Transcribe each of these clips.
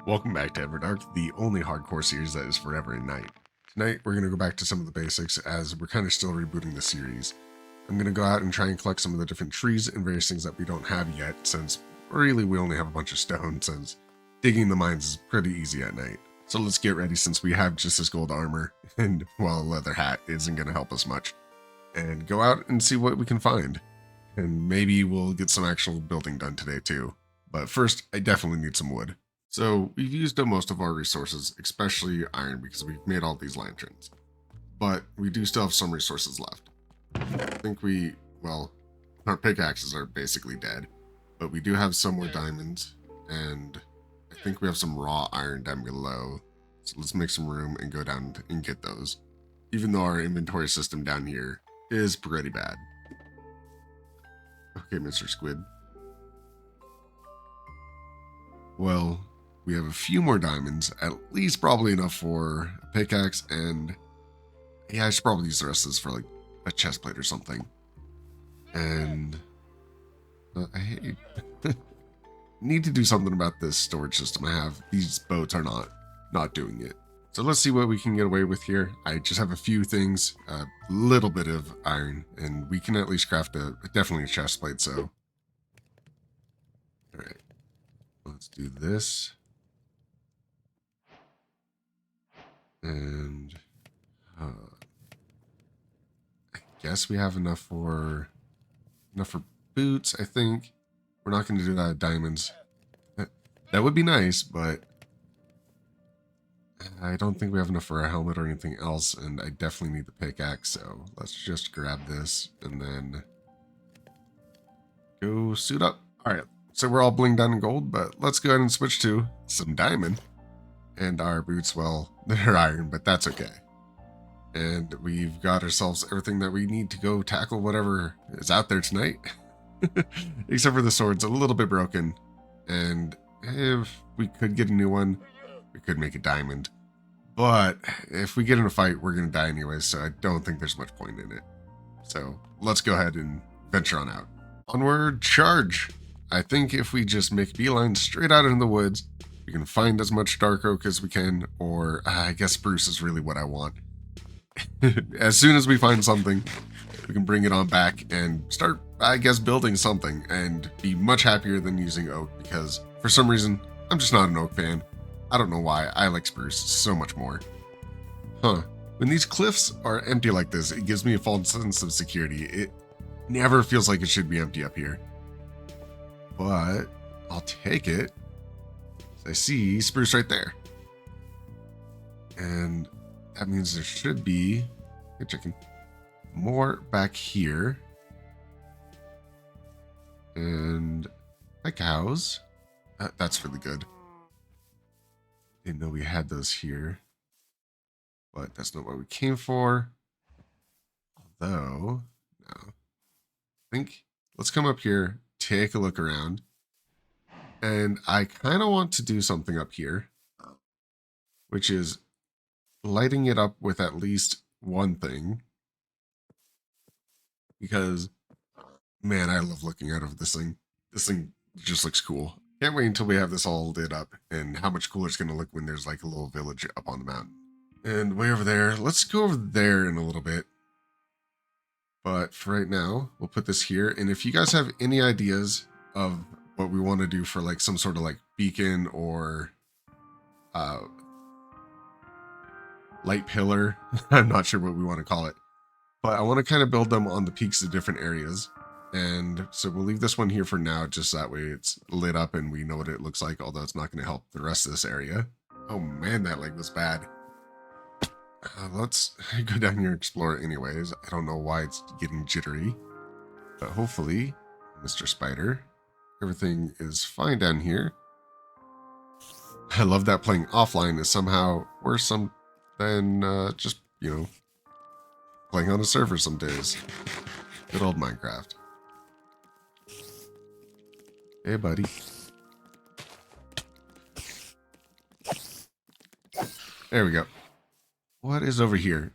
Welcome back to Everdark, the only hardcore series that is forever and night. Tonight, we're going to go back to some of the basics as we're kind of still rebooting the series. I'm going to go out and try and collect some of the different trees and various things that we don't have yet, since really we only have a bunch of stone, since digging the mines is pretty easy at night. So let's get ready since we have just this gold armor, and well, a leather hat isn't going to help us much. And go out and see what we can find. And maybe we'll get some actual building done today too. But first, I definitely need some wood. So we've used up most of our resources, especially iron, because we've made all these lanterns. But we do still have some resources left. I think our pickaxes are basically dead, but we do have some more diamonds, and I think we have some raw iron down below. So let's make some room and go down and get those. Even though our inventory system down here is pretty bad. Okay, Mr. Squid. Well, we have a few more diamonds, at least probably enough for a pickaxe, and yeah, I should probably use the rest of this for like a chest plate or something. And I need to do something about this storage system I have. These boats are not doing it. So let's see what we can get away with here. I just have a few things, a little bit of iron, and we can at least craft definitely a chest plate, so. All right, let's do this. And I guess we have enough for boots. I think we're not going to do that with diamonds. That would be nice, but I don't think we have enough for a helmet or anything else, and I definitely need the pickaxe, so let's just grab this and then go suit up. All right, so we're all blinged down in gold, but let's go ahead and switch to some diamond. And our boots, well, they're iron, but that's okay. And we've got ourselves everything that we need to go tackle whatever is out there tonight. Except for the sword's a little bit broken. And if we could get a new one, we could make a diamond. But if we get in a fight, we're going to die anyways, so I don't think there's much point in it. So let's go ahead and venture on out. Onward, charge! I think if we just make beeline straight out into the woods, we can find as much dark oak as we can, or I guess spruce is really what I want. As soon as we find something, we can bring it on back and start, I guess, building something and be much happier than using oak, because for some reason, I'm just not an oak fan. I don't know why, I like spruce so much more. When these cliffs are empty like this, it gives me a false sense of security. It never feels like it should be empty up here. But I'll take it. I see spruce right there. And that means there should be, hey chicken, more back here. And hi cows. That's really good. Didn't know we had those here. But that's not what we came for. Although, no. I think, let's come up here, take a look around. And I kind of want to do something up here, which is lighting it up with at least one thing. Because, man, I love looking out of this thing. This thing just looks cool. Can't wait until we have this all lit up and how much cooler it's going to look when there's like a little village up on the mountain. And way over there, let's go over there in a little bit. But for right now, we'll put this here. And if you guys have any ideas of what we want to do for like some sort of like beacon or light pillar, I'm not sure what we want to call it, but I want to kind of build them on the peaks of different areas. And so we'll leave this one here for now, just that way it's lit up and we know what it looks like, although it's not going to help the rest of this area. Oh man, that leg was bad. Let's go down here and explore it anyways. I don't know why it's getting jittery, but hopefully, Mr. Spider, everything is fine down here. I love that playing offline is somehow worse than just, playing on a server some days. Good old Minecraft. Hey, buddy. There we go. What is over here?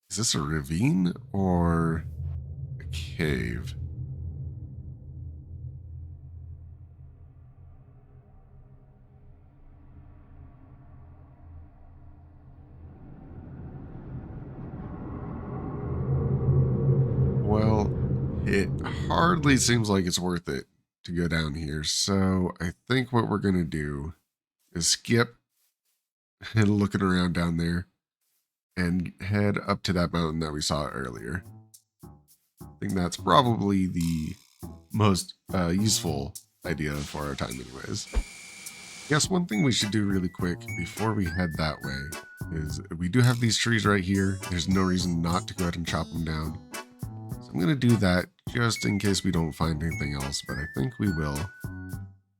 Is this a ravine or a cave? it hardly seems like it's worth it to go down here. So I think what we're going to do is skip and looking around down there and head up to that mountain that we saw earlier. I think that's probably the most useful idea for our time anyways. Guess one thing we should do really quick before we head that way is we do have these trees right here. There's no reason not to go ahead and chop them down. So I'm going to do that just in case we don't find anything else, but I think we will.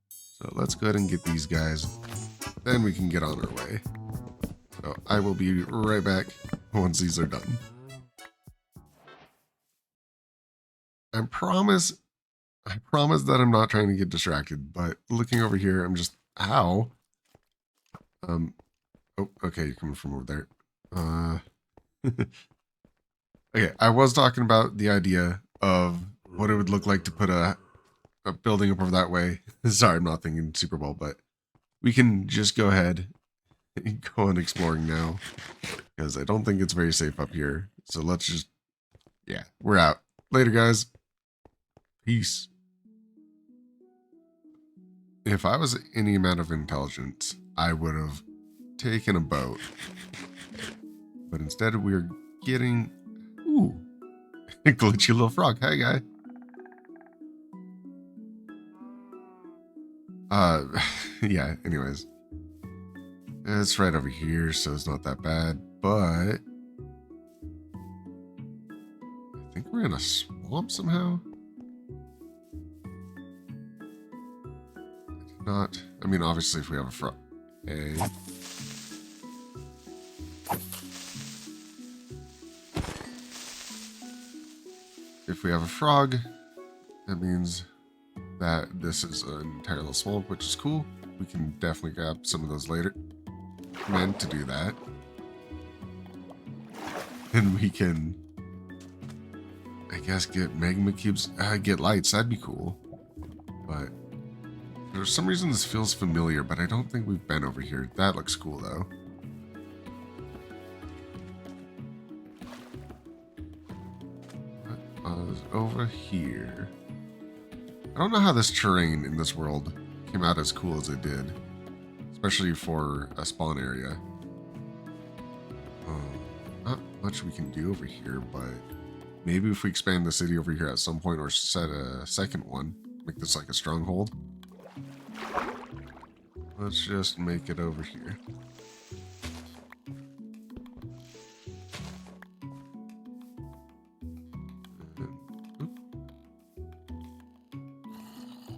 So let's go ahead and get these guys. Then we can get on our way. So I will be right back once these are done. I promise that I'm not trying to get distracted, but looking over here, I'm just, ow. Oh, okay, you're coming from over there. Okay, I was talking about the idea of what it would look like to put a building up over that way. Sorry, I'm not thinking Super Bowl, but we can just go ahead and go on exploring now because I don't think it's very safe up here. So let's just, yeah, we're out. Later, guys. Peace. If I was any amount of intelligence, I would have taken a boat. But instead, we're getting... Ooh. A glitchy little frog. Hi, guy. Yeah, anyways. It's right over here, so it's not that bad. But... I think we're in a swamp somehow. Not, I mean, obviously if we have a frog. Hey. If we have a frog, that means that this is an entire little swamp, which is cool. We can definitely grab some of those later. Meant to do that. And we can, I guess, get magma cubes, get lights, that'd be cool. But for some reason this feels familiar, but I don't think we've been over here. That looks cool though. What was over here? I don't know how this terrain in this world came out as cool as it did. Especially for a spawn area. Not much we can do over here, but maybe if we expand the city over here at some point or set a second one, make this like a stronghold. Let's just make it over here.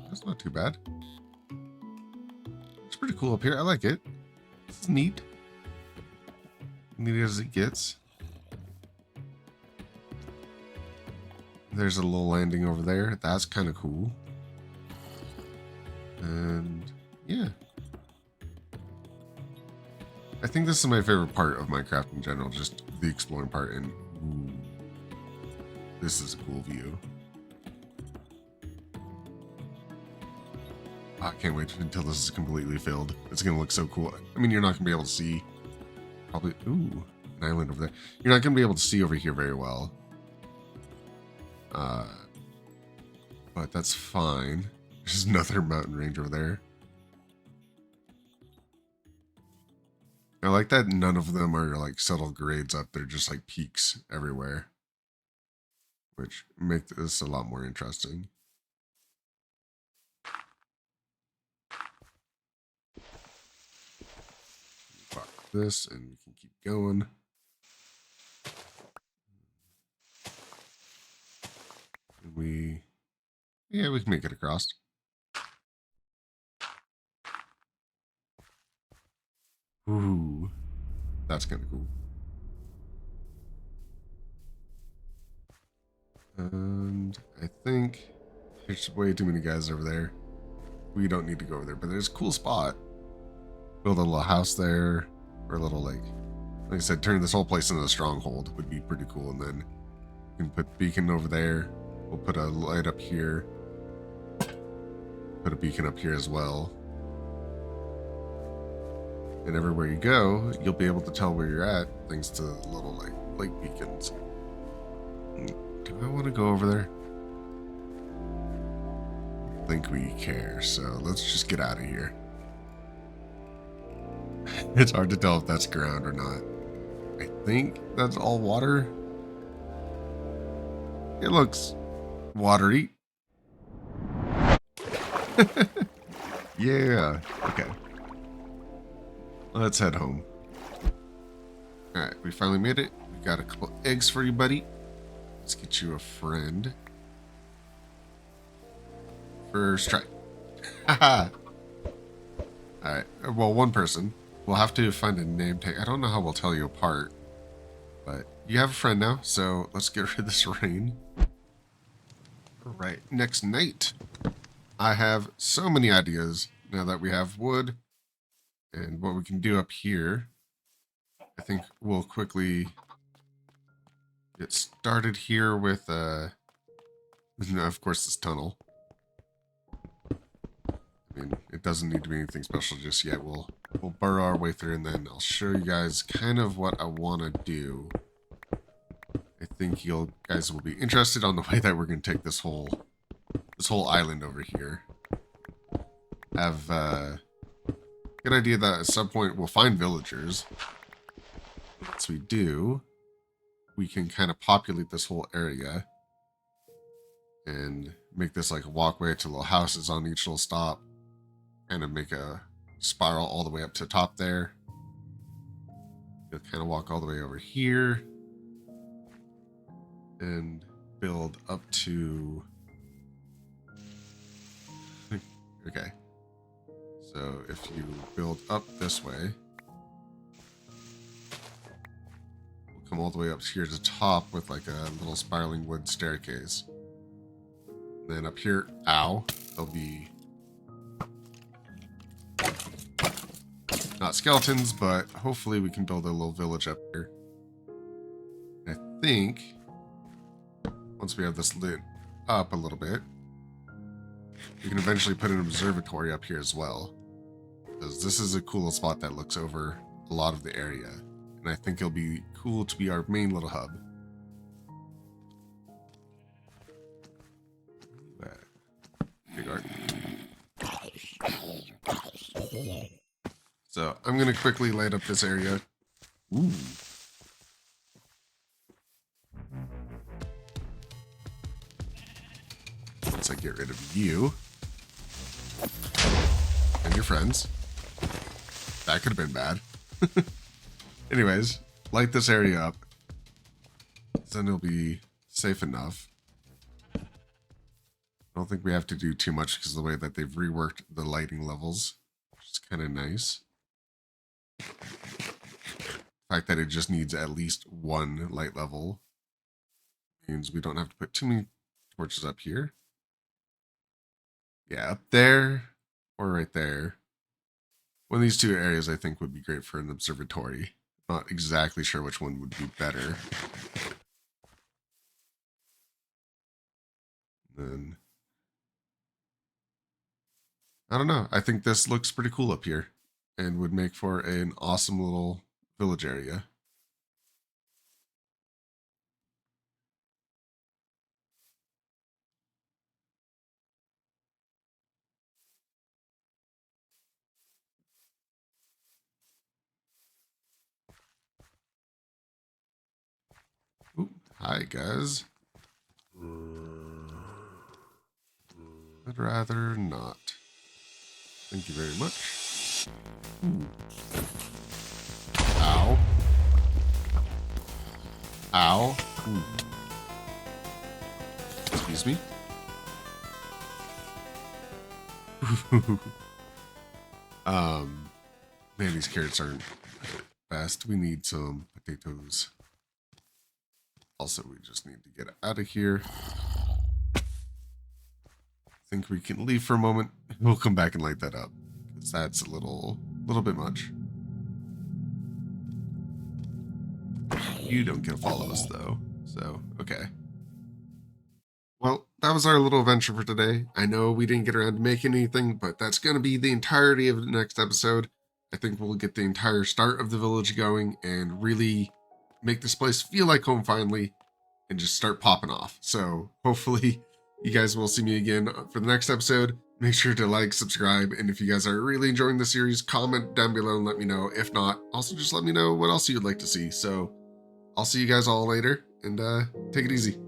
That's not too bad. It's pretty cool up here. I like it. It's neat. Neat as it gets. There's a little landing over there. That's kind of cool. And yeah. I think this is my favorite part of Minecraft in general, just the exploring part, and ooh, this is a cool view. I can't wait until this is completely filled. It's going to look so cool. I mean, you're not going to be able to see, probably, ooh, an island over there. You're not going to be able to see over here very well. But that's fine. There's another mountain range over there. I like that none of them are like subtle grades up. They're just like peaks everywhere, which make this a lot more interesting. Pop this and we can keep going. And we can make it across. Ooh, that's kind of cool. And I think there's way too many guys over there. We don't need to go over there, but there's a cool spot. Build a little house there, or a little like I said, turn this whole place into a stronghold would be pretty cool. And then we can put beacon over there. We'll put a light up here. Put a beacon up here as well. And everywhere you go, you'll be able to tell where you're at thanks to little like light beacons. Do I want to go over there? think we care, so let's just get out of here. It's hard to tell if that's ground or not. I think that's all water. It looks watery. Yeah. Okay. Let's head home. Alright, we finally made it. We got a couple eggs for you, buddy. Let's get you a friend. First try. Haha. Alright, well, one person. We'll have to find a name tag. I don't know how we'll tell you apart. But you have a friend now, so let's get rid of this rain. Alright, next night. I have so many ideas now that we have wood. And what we can do up here, I think we'll quickly get started here with, of course, this tunnel. I mean, it doesn't need to be anything special just yet. We'll burrow our way through, and then I'll show you guys kind of what I want to do. I think you guys will be interested on the way that we're going to take this whole island over here. I have a good idea that at some point we'll find villagers. Once we do, we can kind of populate this whole area and make this like a walkway to little houses on each little stop. Kind of make a spiral all the way up to the top there. You'll kind of walk all the way over here and build up to... Okay. So if you build up this way, we'll come all the way up here to the top with like a little spiraling wood staircase. And then up here, ow, there'll be not skeletons, but hopefully we can build a little village up here. I think once we have this lit up a little bit, we can eventually put an observatory up here as well. Because this is a cool spot that looks over a lot of the area. And I think it'll be cool to be our main little hub. Big art. So I'm going to quickly light up this area. Ooh. Once I get rid of you and your friends. That could have been bad. Anyways, light this area up. Then it'll be safe enough. I don't think we have to do too much because of the way that they've reworked the lighting levels, which is kind of nice. The fact that it just needs at least one light level means we don't have to put too many torches up here. Yeah, up there or right there. One of these two areas I think would be great for an observatory. Not exactly sure which one would be better. Then I don't know. I think this looks pretty cool up here and would make for an awesome little village area. Ooh, hi guys. I'd rather not. Thank you very much. Ooh. Ow. Ow. Ooh. Excuse me. Man, these carrots aren't best. We need some potatoes. Also, we just need to get out of here. I think we can leave for a moment. We'll come back and light that up, because that's a little bit much. You don't get to follow us, though. So, okay. Well, that was our little adventure for today. I know we didn't get around to making anything, but that's going to be the entirety of the next episode. I think we'll get the entire start of the village going and really make this place feel like home finally and just start popping off. So hopefully You guys will see me again for the next episode. Make sure to like, subscribe, and if you guys are really enjoying the series, comment down below and let me know. If not, also just let me know what else you'd like to see. So I'll see you guys all later, and take it easy.